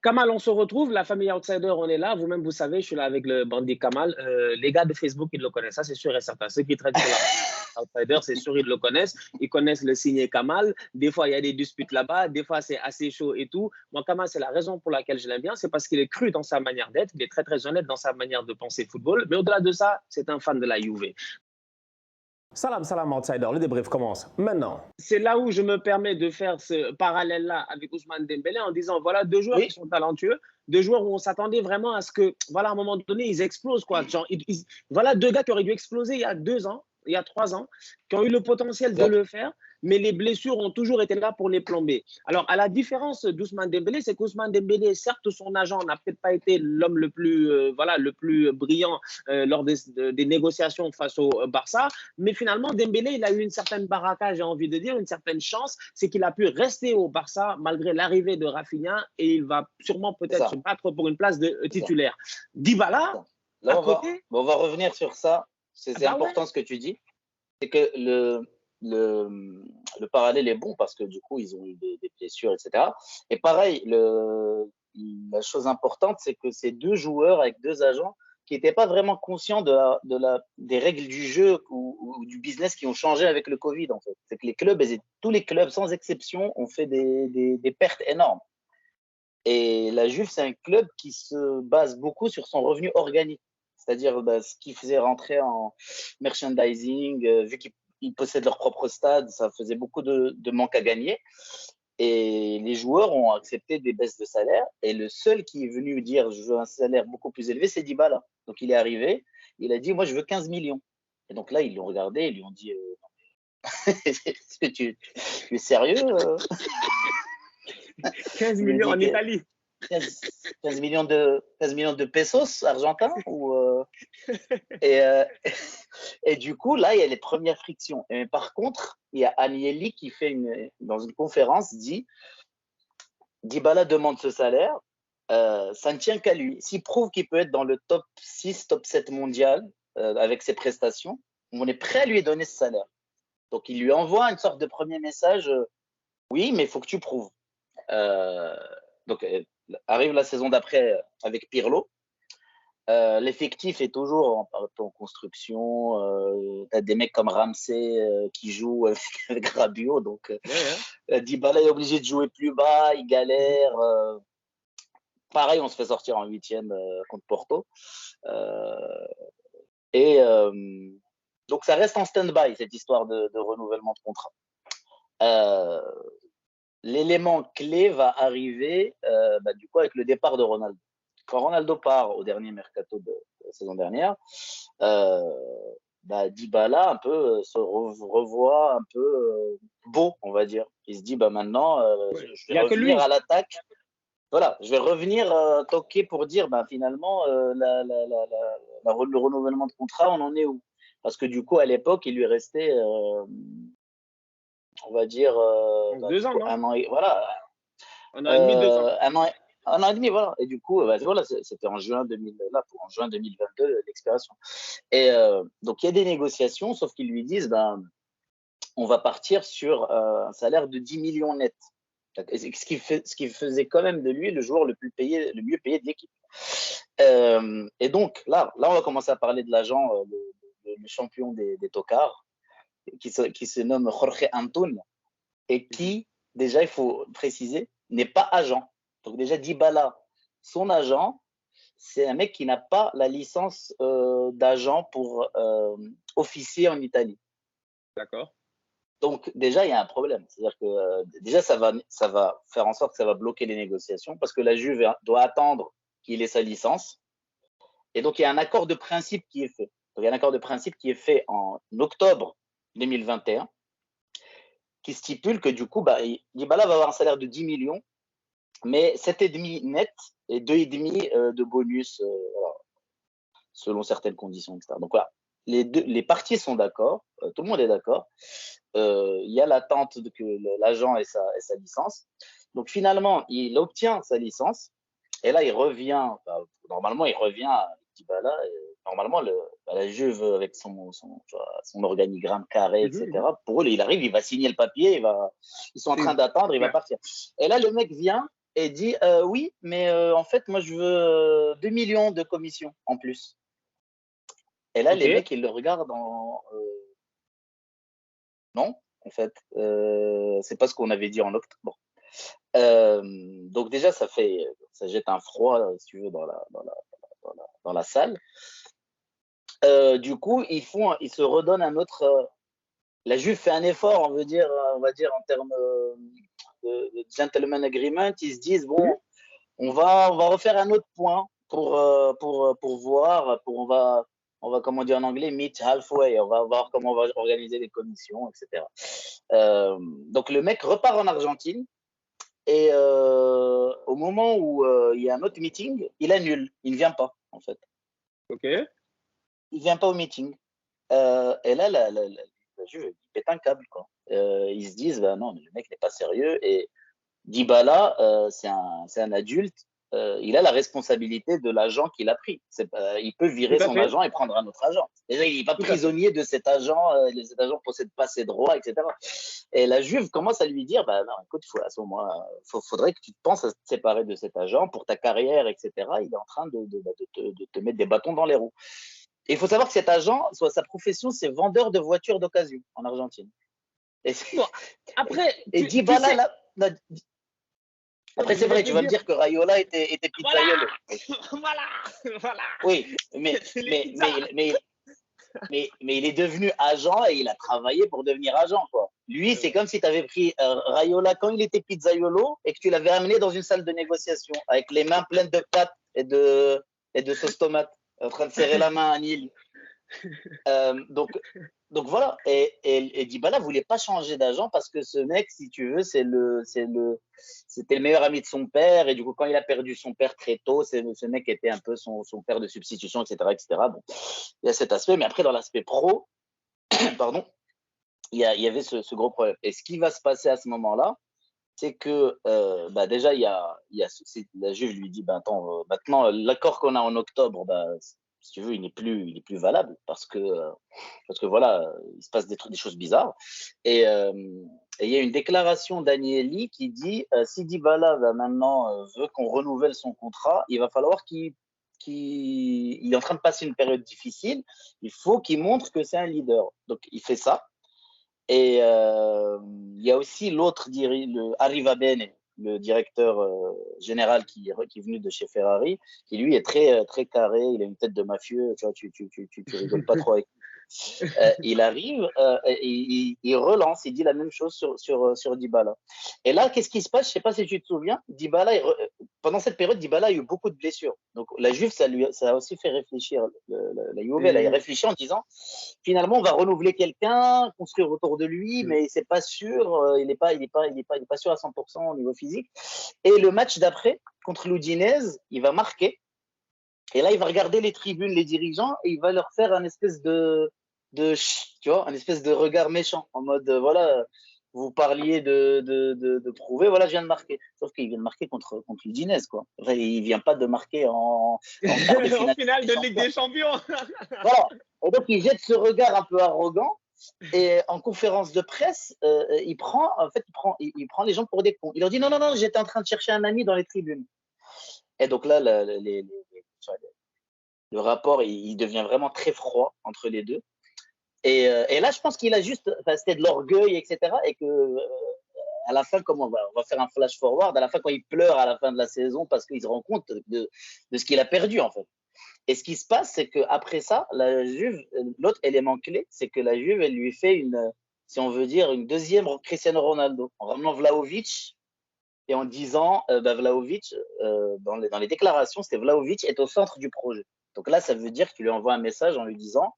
Kamal, on se retrouve, la famille Outsider, on est là. Vous-même, vous savez, je suis là avec le bandit Kamal. Les gars de Facebook, ils le connaissent, ça c'est sûr et certain. Ceux qui traînent sur la Outsider, c'est sûr, ils le connaissent. Ils connaissent le signé Kamal. Des fois, il y a des disputes là-bas. Des fois, c'est assez chaud et tout. Moi, Kamal, c'est la raison pour laquelle je l'aime bien. C'est parce qu'il est cru dans sa manière d'être. Il est très, très honnête dans sa manière de penser football. Mais au-delà de ça, c'est un fan de la Juve. Salam, salam outsider, le débrief commence maintenant. C'est là où je me permets de faire ce parallèle-là avec Ousmane Dembélé en disant voilà deux joueurs qui Oui, sont talentueux, deux joueurs où on s'attendait vraiment à ce que, voilà, à un moment donné, ils explosent, quoi. Genre, voilà deux gars qui auraient dû exploser il y a 2 ans, il y a 3 ans, qui ont eu le potentiel de exact. le faire, mais les blessures ont toujours été là pour les plomber. Alors, à la différence d'Ousmane Dembélé, c'est qu'Ousmane Dembélé, certes, son agent n'a peut-être pas été l'homme le plus, voilà, le plus brillant lors des négociations face au Barça, mais finalement, Dembélé, il a eu une certaine baraka, j'ai envie de dire, une certaine chance, c'est qu'il a pu rester au Barça malgré l'arrivée de Rafinha et il va sûrement peut-être se battre pour une place de titulaire. Dybala, Là, à côté, on va revenir sur ça. C'est bah important ouais, ce que tu dis. C'est que le parallèle est bon parce que du coup, ils ont eu des blessures, etc. Et pareil, la chose importante, c'est que ces deux joueurs avec deux agents qui n'étaient pas vraiment conscients des règles du jeu ou du business qui ont changé avec le Covid, en fait. C'est que les clubs, tous les clubs, sans exception, ont fait des pertes énormes. Et la Juve, c'est un club qui se base beaucoup sur son revenu organique. C'est-à-dire ce qu'ils faisaient rentrer en merchandising, vu qu'ils possèdent leur propre stade, ça faisait beaucoup de manque à gagner. Et les joueurs ont accepté des baisses de salaire. Et le seul qui est venu dire je veux un salaire beaucoup plus élevé, c'est Dybala. Donc il est arrivé, il a dit moi je veux 15 millions. Et donc là, ils l'ont regardé, ils lui ont dit est-ce que tu es sérieux 15 Il lui millions dit en Italie. 15 millions de pesos argentins et, euh, et du coup là il y a les premières frictions. Et par contre il y a Agnelli qui fait dans une conférence dit Dybala demande ce salaire, ça ne tient qu'à lui. S'il prouve qu'il peut être dans le top 6 top 7 mondial avec ses prestations, on est prêt à lui donner ce salaire. Donc il lui envoie une sorte de premier message, oui mais il faut que tu prouves. Donc arrive la saison d'après avec Pirlo. L'effectif est toujours en construction. Tu as des mecs comme Ramsey qui jouent avec Rabiot. Donc, Dybala est obligé de jouer plus bas, il galère. Pareil, on se fait sortir en 8e contre Porto. Donc, ça reste en stand-by, cette histoire de renouvellement de contrat. L'élément clé va arriver du coup avec le départ de Ronaldo. Quand Ronaldo part au dernier mercato de la saison dernière, Dybala un peu se revoit un peu beau, on va dire. Il se dit maintenant, je vais revenir à l'attaque. Voilà, je vais revenir toquer pour dire finalement le renouvellement de contrat, on en est où? Parce que du coup à l'époque il lui restait on va dire 2 ans, non? un an et voilà. Un an et demi, 2 ans. Un an et demi, voilà. Et du coup, voilà, c'était en juin 2022 l'expiration. Et donc il y a des négociations, sauf qu'ils lui disent on va partir sur un salaire de 10 millions net. Ce qui faisait quand même de lui le joueur le mieux payé de l'équipe. Et donc là, on va commencer à parler de l'agent, le champion des tocards, qui se nomme Jorge Antun, et qui, déjà, il faut préciser, n'est pas agent. Donc déjà, Dybala, son agent, c'est un mec qui n'a pas la licence d'agent pour officier en Italie. D'accord. Donc déjà, il y a un problème. C'est-à-dire que déjà, ça va faire en sorte que ça va bloquer les négociations parce que la Juve doit attendre qu'il ait sa licence. Et donc, il y a un accord de principe qui est fait. Donc, il y a un accord de principe qui est fait en octobre 2021 qui stipule que du coup, Dybala va avoir un salaire de 10 millions, mais 7,5 net et 2,5 de bonus selon certaines conditions, etc. Donc voilà, les parties sont d'accord, tout le monde est d'accord. Il y a l'attente que l'agent ait sa licence. Donc finalement, il obtient sa licence et là, il revient, normalement, il revient à Dybala. Normalement, la Juve, avec son organigramme carré, etc., pour eux, il arrive, il va signer le papier, ils sont en train d'attendre, il va partir. Et là, le mec vient et dit oui, mais en fait, moi, je veux 2 millions de commissions en plus. Et là, Ok. les mecs, ils le regardent en non, en fait, c'est pas ce qu'on avait dit en octobre. Donc déjà, ça jette un froid, si tu veux, dans la salle. Du coup, ils se redonnent un autre. La Juve fait un effort, on va dire en termes de gentleman agreement. Ils se disent bon, on va refaire un autre point pour voir, on va, comment dire en anglais, meet halfway. On va voir comment on va organiser les commissions, etc. Donc le mec repart en Argentine et au moment où il y a un autre meeting, il annule, il ne vient pas en fait. Ok. Il vient pas au meeting. Et là, la Juve pète un câble quoi. Ils se disent bah non, mais le mec n'est pas sérieux et Dybala, c'est un adulte. Il a la responsabilité de l'agent qu'il a pris. Il peut Tout virer à son fait. agent et prendre un autre agent. Déjà, il n'est pas Tout à fait. prisonnier de cet agent. Cet agent ne possède pas ses droits, etc. Et la Juve commence à lui dire bah non, écoute, à ce moment-là, faudrait que tu penses à te séparer de cet agent pour ta carrière, etc. Il est en train de te mettre des bâtons dans les roues. Et il faut savoir que cet agent, sa profession, c'est vendeur de voitures d'occasion en Argentine. Et, Bon, après, et tu Dybala, sais, là, après, je c'est vais vrai, te tu vas me dire, dire que Raiola était voilà, pizzaiolo. voilà, voilà. Oui, C'est les pizzas. mais il est devenu agent et il a travaillé pour devenir agent, quoi. Lui, c'est comme si tu avais pris Raiola quand il était pizzaiolo et que tu l'avais amené dans une salle de négociation avec les mains pleines de pâtes et de sauce tomate, en train de serrer la main à Nil. Euh, donc, donc voilà. Et Dybala voulait pas changer d'agent parce que ce mec, si tu veux, c'était le meilleur ami de son père. Et du coup, quand il a perdu son père très tôt, ce mec était un peu son père de substitution, etc., etc. Bon, il y a cet aspect. Mais après, dans l'aspect pro, pardon, il y avait ce gros problème. Et ce qui va se passer à ce moment-là, c'est que bah déjà, la Juve lui dit, bah, attends, maintenant, l'accord qu'on a en octobre, bah, si tu veux, il n'est plus valable parce que voilà, il se passe des choses bizarres. Et il y a une déclaration d'Agnelli qui dit si Dybala maintenant veut qu'on renouvelle son contrat, il va falloir il est en train de passer une période difficile. Il faut qu'il montre que c'est un leader. Donc il fait ça. Et il y a aussi l'autre, Arriva Bene, le directeur général qui est venu de chez Ferrari, qui lui est très carré, il a une tête de mafieux, tu vois, tu rigoles pas trop avec lui. Il arrive et il relance, il dit la même chose sur Dybala. Et là, qu'est-ce qui se passe? Je sais pas si tu te souviens, pendant cette période, Dybala a eu beaucoup de blessures. Donc la Juve, ça a aussi fait réfléchir. La Juve, elle a réfléchi en disant, finalement, on va renouveler quelqu'un, construire autour de lui, mais c'est pas sûr, il n'est pas sûr à 100% au niveau physique. Et le match d'après, contre l'Udinese, il va marquer. Et là, il va regarder les tribunes, les dirigeants, et il va leur faire un espèce tu vois, un espèce de regard méchant, en mode, voilà, vous parliez de prouver, voilà, je viens de marquer. Sauf qu'il vient de marquer contre l'Udinese, quoi. Enfin, il vient pas de marquer en quart de Au finale final des de Ligue Champions. des Champions. Voilà. Et donc, il jette ce regard un peu arrogant. Et en conférence de presse, il prend les gens pour des cons. Il leur dit non, non, non, j'étais en train de chercher un ami dans les tribunes. Et donc là, le rapport, il devient vraiment très froid entre les deux. Et là, je pense qu'il a juste, enfin, c'était de l'orgueil, etc. Et que à la fin, comme on va faire un flash forward, à la fin, quand il pleure à la fin de la saison parce qu'il se rend compte de ce qu'il a perdu, en fait. Et ce qui se passe, c'est qu'après ça, la Juve, l'autre élément clé, c'est que la Juve, elle lui fait si on veut dire, une deuxième Cristiano Ronaldo, en ramenant Vlahovic et en disant, Vlahovic, dans les déclarations, c'était Vlahovic est au centre du projet. Donc là, ça veut dire que tu lui envoies un message en lui disant,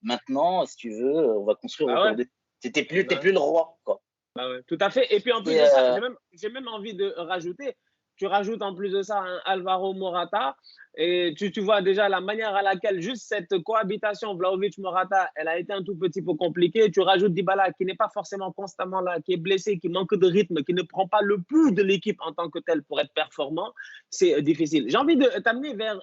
maintenant, si tu veux, on va construire Bah autour ouais. de. T'es plus Bah, le roi, quoi. bah ouais, tout à fait. Et puis en plus Et de ça, j'ai même envie de rajouter, tu rajoutes en plus de ça un Alvaro Morata et tu vois déjà la manière à laquelle juste cette cohabitation Vlahovic-Morata, elle a été un tout petit peu compliquée. Tu rajoutes Dybala qui n'est pas forcément constamment là, qui est blessé, qui manque de rythme, qui ne prend pas le pouls de l'équipe en tant que tel pour être performant, c'est difficile. J'ai envie de t'amener vers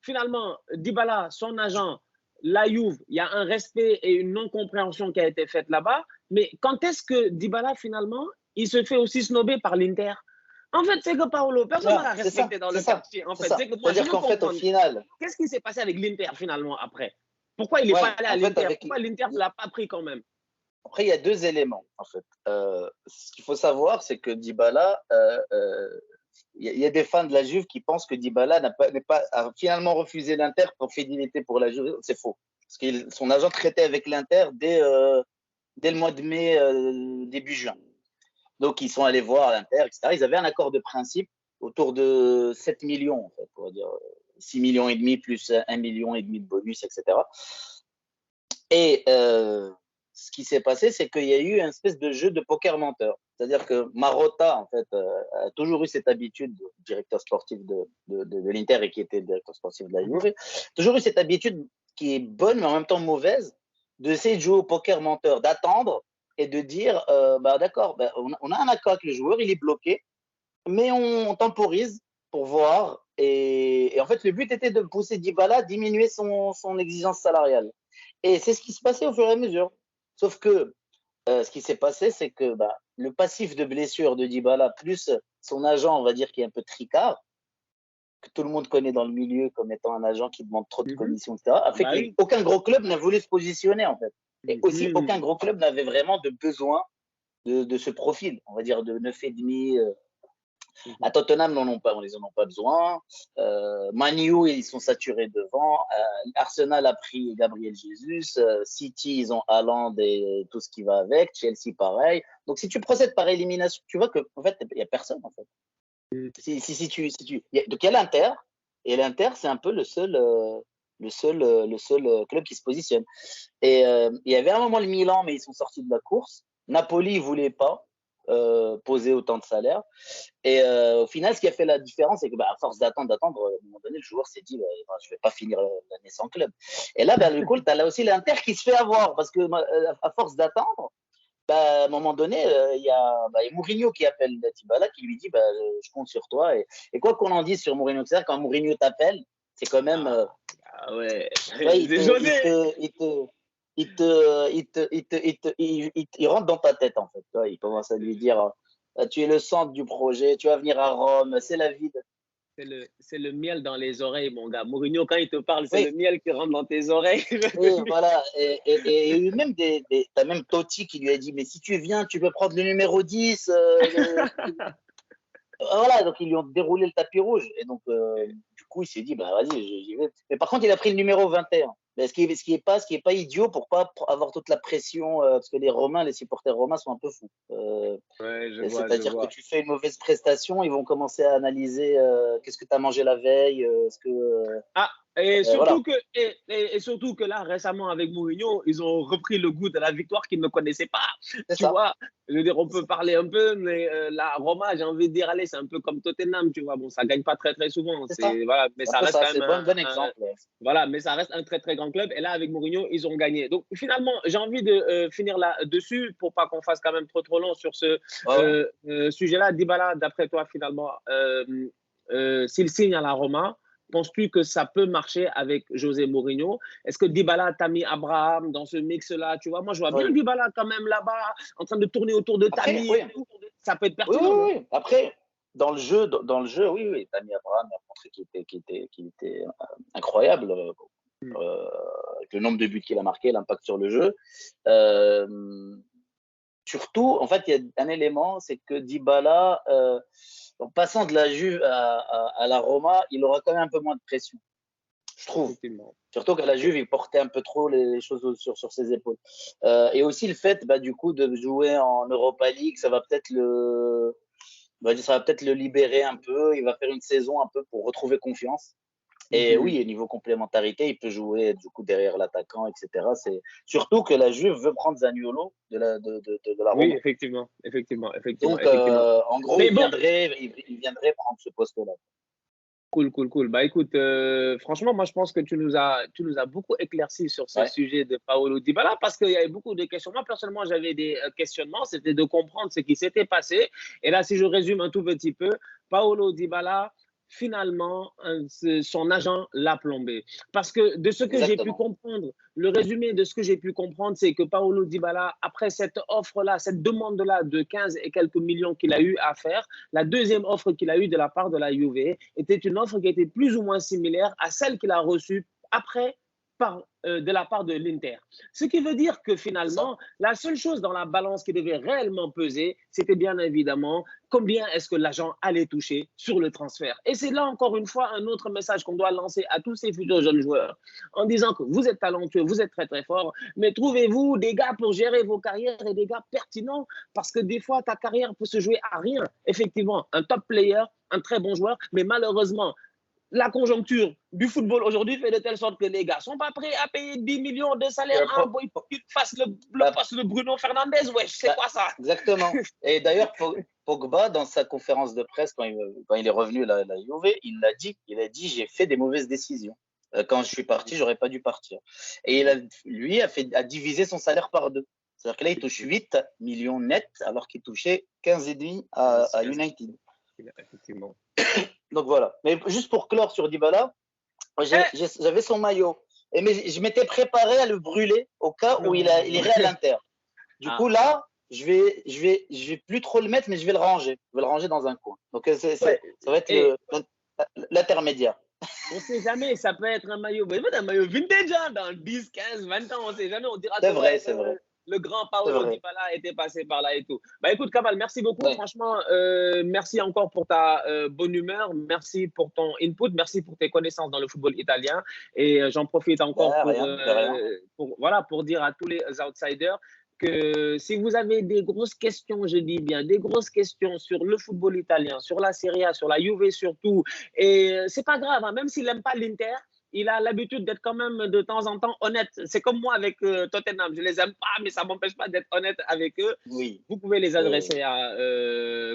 finalement Dybala, son agent, la Juve, il y a un respect et une non-compréhension qui a été faite là-bas. Mais quand est-ce que Dybala, finalement, il se fait aussi snober par l'Inter. En fait, c'est que Paolo, personne ne l'a respecté dans le quartier. En fait, c'est que moi, je veux qu'en fait, au comprendre. final, Qu'est-ce qui s'est passé avec l'Inter finalement après? Pourquoi il n'est ouais, pas allé à en fait, l'Inter? Pourquoi l'Inter ne l'a pas pris quand même? après, il y a deux éléments, en fait. Ce qu'il faut savoir, c'est que Dybala, il y a des fans de la Juve qui pensent que Dybala a finalement refusé l'Inter pour fidélité pour la Juve. C'est faux. Parce que son agent traitait avec l'Inter dès le mois de mai, début juin. Donc, ils sont allés voir l'Inter, etc. Ils avaient un accord de principe autour de 7 millions, en fait, on va dire 6 millions et demi plus 1 million et demi de bonus, etc. Et ce qui s'est passé, c'est qu'il y a eu une espèce de jeu de poker menteur. C'est-à-dire que Marotta, en fait, a toujours eu cette habitude, directeur sportif de l'Inter et qui était directeur sportif de la Juve, toujours eu cette habitude qui est bonne mais en même temps mauvaise, d'essayer de jouer au poker menteur, d'attendre et de dire, d'accord, on a un accord avec le joueur, il est bloqué, mais on temporise pour voir. Et en fait, le but était de pousser Dybala à diminuer son exigence salariale. Et c'est ce qui se passait au fur et à mesure. Sauf que ce qui s'est passé, c'est que le passif de blessure de Dybala, plus son agent, on va dire, qui est un peu tricard, que tout le monde connaît dans le milieu comme étant un agent qui demande trop de commissions, etc., a fait qu'aucun gros club n'a voulu se positionner, en fait. Et aussi, aucun gros club n'avait vraiment de besoin de ce profil, on va dire, de 9,5. À Tottenham, ils n'en ont pas besoin. Man U, ils sont saturés devant. Arsenal a pris Gabriel Jesus. City, ils ont Haaland et tout ce qui va avec. Chelsea, pareil. Donc, si tu procèdes par élimination, tu vois qu'en fait, il n'y a personne, en fait. Donc, il y a l'Inter. Et l'Inter, c'est un peu le seul club qui se positionne. Et il y avait un moment le Milan, mais ils sont sortis de la course. Napoli, ils ne voulaient pas poser autant de salaire. Et au final, ce qui a fait la différence, c'est que à force d'attendre, à un moment donné, le joueur s'est dit je ne vais pas finir l'année sans club. Et là, du coup, tu as là aussi l'Inter qui se fait avoir parce que à force d'attendre, à un moment donné, il y a Mourinho qui appelle Dybala, qui lui dit je compte sur toi. Et quoi qu'on en dise sur Mourinho, c'est-à-dire quand Mourinho t'appelle, c'est quand même. Ouais. Il rentre dans ta tête, en fait. Il commence à lui dire tu es le centre du projet, tu vas venir à Rome, c'est la vie. C'est le miel dans les oreilles, mon gars. Mourinho, quand il te parle, c'est le miel qui rentre dans tes oreilles. Oui, voilà. Et même t'as même Totti qui lui a dit mais si tu viens, tu peux prendre le numéro 10. Voilà, donc ils lui ont déroulé le tapis rouge. Et donc, du coup, il s'est dit, vas-y, j'y vais. Mais par contre, il a pris le numéro 21. Mais ce qui est pas idiot pour pas avoir toute la pression, parce que les supporters romains sont un peu fous. C'est-à-dire que tu fais une mauvaise prestation, ils vont commencer à analyser qu'est-ce que tu as mangé la veille. Et surtout que là, récemment, avec Mourinho, ils ont repris le goût de la victoire qu'ils ne connaissaient pas. Tu vois, je veux dire, on peut parler un peu, mais la Roma, j'ai envie de dire, allez, c'est un peu comme Tottenham, tu vois. Bon, ça ne gagne pas très, très souvent. Voilà, mais ça reste quand même un bon exemple. Voilà, mais ça reste un très, très grand club. Et là, avec Mourinho, ils ont gagné. Donc, finalement, j'ai envie de finir là-dessus pour pas qu'on fasse quand même trop long sur ce sujet-là. Dybala, d'après toi, finalement, s'il signe à la Roma, penses-tu que ça peut marcher avec José Mourinho? Est-ce que Dybala, Tammy Abraham dans ce mix-là, tu vois? Moi, je vois bien Dybala quand même là-bas, en train de tourner autour de Tammy. Ça peut être pertinent. Oui. Après, dans le jeu, oui. Tammy Abraham a montré qu'il était incroyable. Avec le nombre de buts qu'il a marqué, l'impact sur le jeu. Surtout, en fait, il y a un élément, c'est que Dybala, en passant de la Juve à la Roma, il aura quand même un peu moins de pression, je trouve. Surtout qu'à la Juve, il portait un peu trop les choses sur ses épaules. Et aussi le fait, du coup, de jouer en Europa League, ça va peut-être le libérer un peu. Il va faire une saison un peu pour retrouver confiance. Et oui, au niveau complémentarité, il peut jouer du coup derrière l'attaquant, etc. C'est surtout que la Juve veut prendre Zaniolo de la Roma. Oui, effectivement. Donc, en gros, il viendrait prendre ce poste-là. Cool. Écoute, franchement, moi, je pense que tu nous as beaucoup éclairci sur ce sujet de Paolo Dybala parce qu'il y avait beaucoup de questions. Moi, personnellement, j'avais des questionnements. C'était de comprendre ce qui s'était passé. Et là, si je résume un tout petit peu, Paolo Dybala finalement, son agent l'a plombé. Parce que de ce que j'ai pu comprendre, le résumé de ce que j'ai pu comprendre, c'est que Paulo Dybala, après cette offre-là, cette demande-là de 15 et quelques millions qu'il a eu à faire, la deuxième offre qu'il a eue de la part de la Juve était une offre qui était plus ou moins similaire à celle qu'il a reçue après de la part de l'Inter. Ce qui veut dire que finalement, la seule chose dans la balance qui devait réellement peser, c'était bien évidemment combien est-ce que l'agent allait toucher sur le transfert. Et c'est là encore une fois un autre message qu'on doit lancer à tous ces futurs jeunes joueurs en disant que vous êtes talentueux, vous êtes très très fort, mais trouvez-vous des gars pour gérer vos carrières et des gars pertinents parce que des fois ta carrière peut se jouer à rien. Effectivement, un top player, un très bon joueur, mais malheureusement, la conjoncture du football aujourd'hui fait de telle sorte que les gars ne sont pas prêts à payer 10 millions de salaire à un boy pour qu'il fasse le poste de Bruno Fernandes. Ouais, c'est quoi ça? Exactement. Et d'ailleurs, Pogba, dans sa conférence de presse, quand il est revenu à la Juve, il a dit j'ai fait des mauvaises décisions. Quand je suis parti, j'aurais pas dû partir. Et lui a divisé son salaire par deux. C'est-à-dire que là, il touche 8 millions net, alors qu'il touchait 15,5 à United. Effectivement. Donc voilà. Mais juste pour clore sur Dybala, j'avais son maillot. Mais je m'étais préparé à le brûler au cas où il irait à l'Inter. Du coup, là, je vais plus trop le mettre, mais je vais le ranger. Je vais le ranger dans un coin. Donc ça va être l'intermédiaire. On ne sait jamais, ça peut être un maillot vintage hein, dans 10, 15, 20 ans. On ne sait jamais. On dira c'est vrai, c'est vrai. Le grand Paulo Dybala était passé par là et tout. Bah écoute, Kamal, merci beaucoup. Ouais. Franchement, merci encore pour ta bonne humeur. Merci pour ton input. Merci pour tes connaissances dans le football italien. Et j'en profite encore pour dire à tous les outsiders que si vous avez des grosses questions, je dis bien, des grosses questions sur le football italien, sur la Serie A, sur la Juve surtout, et c'est pas grave, hein, même s'il n'aime pas l'Inter, il a l'habitude d'être quand même de temps en temps honnête. C'est comme moi avec Tottenham. Je les aime pas, mais ça m'empêche pas d'être honnête avec eux. Oui. Vous pouvez les adresser à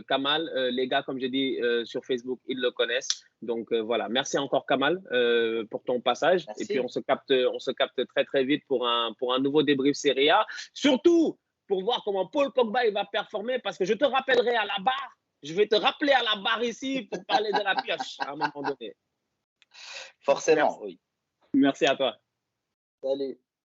Kamal. Les gars, comme je dis sur Facebook, ils le connaissent. Donc voilà. Merci encore Kamal pour ton passage. Merci. Et puis on se capte très très vite pour un nouveau débrief Serie A. Surtout pour voir comment Paul Pogba il va performer, parce que je te rappellerai à la barre. Je vais te rappeler à la barre ici pour parler de la pioche à un moment donné. Forcément, oui. Merci à toi. Salut.